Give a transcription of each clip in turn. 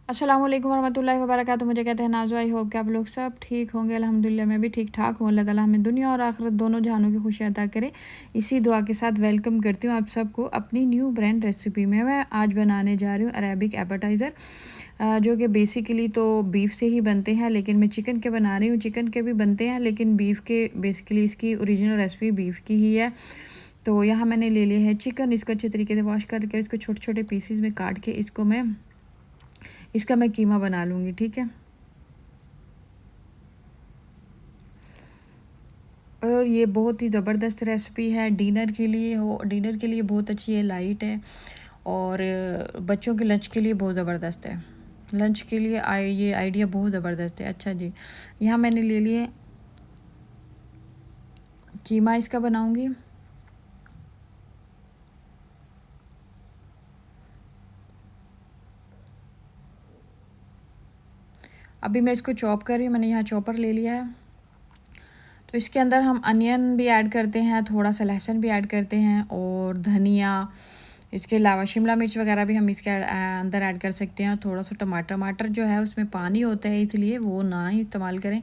अस्सलाम वालेकुम वरहमतुल्लाहि वबरकातुहू। मुझे कहते हैं नाज़ो। आई होप कि आप लोग सब ठीक होंगे। अल्हम्दुलिल्लाह मैं भी ठीक ठाक हूँ। अल्लाह ताला हमें दुनिया और आखिरत दोनों जहानों की खुशियाँ अता करे। इसी दुआ के साथ वेलकम करती हूँ आप सबको अपनी न्यू ब्रांड रेसिपी में। मैं आज बनाने जा रही हूँ अरेबिक एपेटाइज़र, जो कि बेसिकली तो बीफ से ही बनते हैं, लेकिन मैं चिकन के बना रही हूँ। चिकन के भी बनते हैं लेकिन बीफ के बेसिकली इसकी ओरिजिनल रेसिपी बीफ की ही है। तो यहाँ मैंने ले लिया है चिकन। इसको अच्छे तरीके से वॉश करके इसको छोटे छोटे पीसेस में काट के इसका मैं कीमा बना लूँगी। ठीक है। और ये बहुत ही ज़बरदस्त रेसिपी है, डिनर के लिए बहुत अच्छी है, लाइट है और बच्चों के लंच के लिए बहुत ज़बरदस्त है। लंच के लिए ये आइडिया बहुत ज़बरदस्त है। अच्छा जी, यहाँ मैंने ले लिए कीमा, इसका बनाऊँगी। अभी मैं इसको चॉप कर रही हूँ, मैंने यहाँ चॉपर ले लिया है। तो इसके अंदर हम अनियन भी ऐड करते हैं, थोड़ा सा लहसुन भी ऐड करते हैं और धनिया, इसके अलावा शिमला मिर्च वगैरह भी हम इसके अंदर ऐड कर सकते हैं। थोड़ा सा टमाटर जो है उसमें पानी होता है, इसलिए वो ना ही इस्तेमाल करें।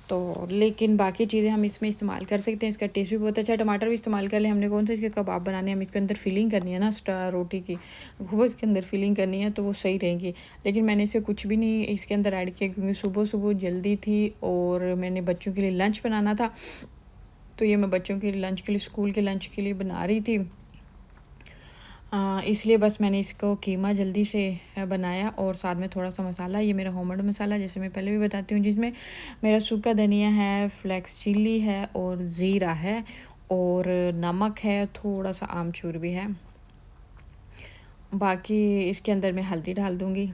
तो लेकिन बाकी चीज़ें हम इसमें इस्तेमाल कर सकते हैं, इसका टेस्ट भी बहुत अच्छा है। टमाटर भी इस्तेमाल कर लें। हमने कौन सा इसके कबाब बनाने हैं, हम इसके अंदर फिलिंग करनी है ना, रोटी की वो इसके अंदर फिलिंग करनी है, तो वो सही रहेगी। लेकिन मैंने इसे कुछ भी नहीं इसके अंदर ऐड किया क्योंकि सुबह सुबह जल्दी थी और मैंने बच्चों के लिए लंच बनाना था। तो ये मैं बच्चों के लंच के लिए, स्कूल के लंच के लिए बना रही थी। इसलिए बस मैंने इसको कीमा जल्दी से बनाया और साथ में थोड़ा सा मसाला, ये मेरा होममेड मसाला जैसे मैं पहले भी बताती हूँ, जिसमें मेरा सूखा धनिया है, फ्लेक्स चिल्ली है और ज़ीरा है और नमक है, थोड़ा सा आमचूर भी है। बाकी इसके अंदर मैं हल्दी डाल दूँगी।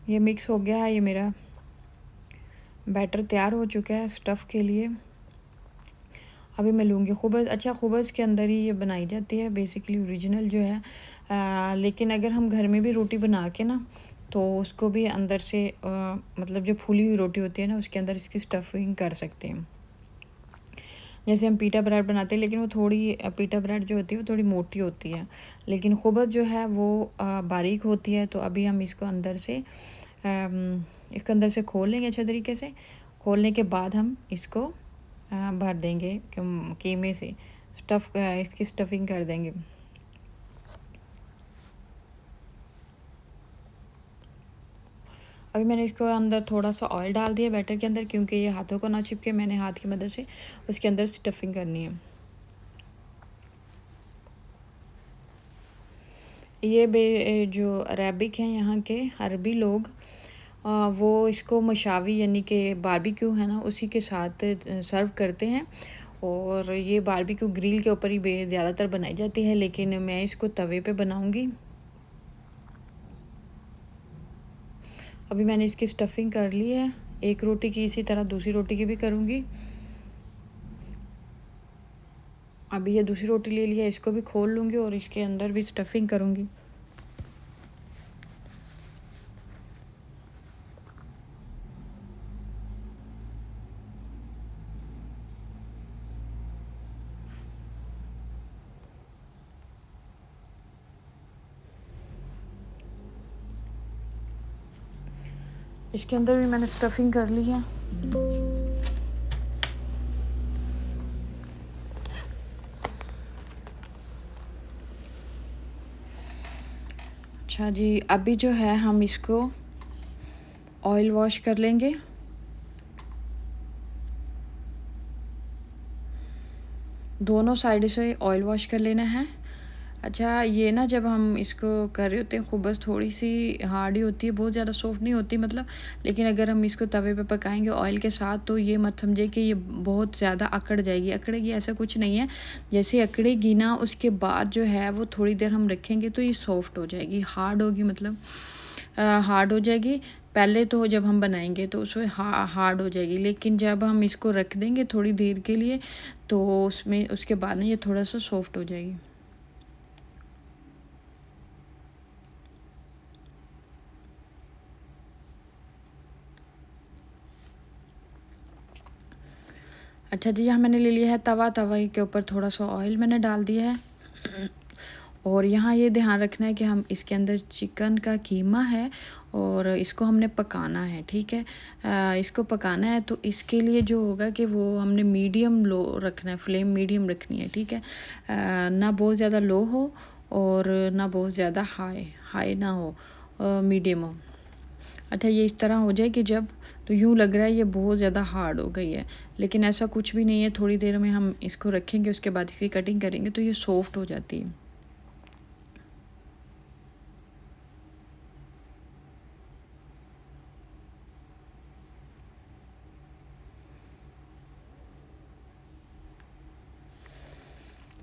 ये मिक्स हो गया है, ये मेरा बैटर तैयार हो चुका है स्टफ़ के लिए। अभी मैं लूँगी खुबज़। अच्छा, खुबज़ के अंदर ही ये बनाई जाती है बेसिकली, ओरिजिनल जो है। लेकिन अगर हम घर में भी रोटी बना के ना, तो उसको भी अंदर से मतलब जो फूली हुई रोटी होती है ना, उसके अंदर इसकी स्टफिंग कर सकते हैं। जैसे हम पीटा ब्रेड बनाते हैं, लेकिन वो थोड़ी पीटा ब्रेड जो होती है वो थोड़ी मोटी होती है, लेकिन खुबज़ जो है वो बारीक होती है। तो अभी हम इसको अंदर से खोल लेंगे अच्छे तरीके से। खोलने के बाद हम इसको भर देंगे कीमे से, इसकी स्टफिंग कर देंगे। अभी मैंने इसको अंदर थोड़ा सा ऑयल डाल दिया बैटर के अंदर, क्योंकि ये हाथों को ना चिपके, मैंने हाथ की मदद से उसके अंदर स्टफिंग करनी है। ये जो अरेबिक हैं यहाँ के अरबी लोग, वो इसको मशावी यानी कि बारबेक्यू है ना, उसी के साथ सर्व करते हैं। और ये बारबेक्यू ग्रिल के ऊपर ही ज़्यादातर बनाई जाती है, लेकिन मैं इसको तवे पे बनाऊंगी। अभी मैंने इसकी स्टफिंग कर ली है, एक रोटी की, इसी तरह दूसरी रोटी की भी करूँगी। अभी ये दूसरी रोटी ले लिया, इसको भी खोल लूँगी और इसके अंदर भी स्टफिंग करूँगी। इसके अंदर भी मैंने स्टफिंग कर ली है। अच्छा जी, अभी जो है हम इसको ऑयल वॉश कर लेंगे। दोनों साइड से ऑयल वॉश कर लेना है। अच्छा, ये ना जब हम इसको कर रहे होते हैं, खुबज़ थोड़ी सी हार्ड ही होती है, बहुत ज़्यादा सॉफ्ट नहीं होती मतलब। लेकिन अगर हम इसको तवे पे पकाएंगे ऑयल के साथ, तो ये मत समझे कि ये बहुत ज़्यादा अकड़ जाएगी। अकड़ेगी ऐसा कुछ नहीं है। जैसे अकड़ेगी ना, उसके बाद जो है वो थोड़ी देर हम रखेंगे तो ये सॉफ्ट हो जाएगी। हार्ड होगी मतलब हार्ड हो जाएगी। पहले तो जब हम बनाएंगे तो उसमें हार्ड हो जाएगी, लेकिन जब हम इसको रख देंगे थोड़ी देर के लिए, तो उसमें उसके बाद ना ये थोड़ा सा सॉफ्ट हो जाएगी। अच्छा जी, यहाँ मैंने ले लिया है तवा, तवे के ऊपर थोड़ा सा ऑयल मैंने डाल दिया है। और यहाँ ये ध्यान रखना है कि हम इसके अंदर चिकन का कीमा है और इसको हमने पकाना है, ठीक है। इसको पकाना है तो इसके लिए जो होगा कि वो हमने मीडियम लो रखना है, फ्लेम मीडियम रखनी है, ठीक है। ना बहुत ज़्यादा लो हो और ना बहुत ज़्यादा हाई हाई ना हो, मीडियम हो। अच्छा, ये इस तरह हो जाए कि जब तो यूँ लग रहा है ये बहुत ज़्यादा हार्ड हो गई है, लेकिन ऐसा कुछ भी नहीं है। थोड़ी देर में हम इसको रखेंगे, उसके बाद इसकी कटिंग करेंगे तो ये सॉफ्ट हो जाती है।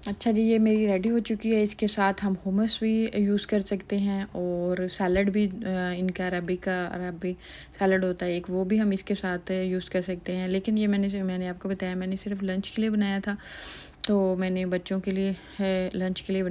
अच्छा जी, ये मेरी रेडी हो चुकी है। इसके साथ हम हुमस भी यूज़ कर सकते हैं और सैलड भी, इनका अरबी सैलड होता है एक, वो भी हम इसके साथ यूज़ कर सकते हैं। लेकिन ये मैंने आपको बताया, मैंने सिर्फ लंच के लिए बनाया था, तो मैंने बच्चों के लिए लंच के लिए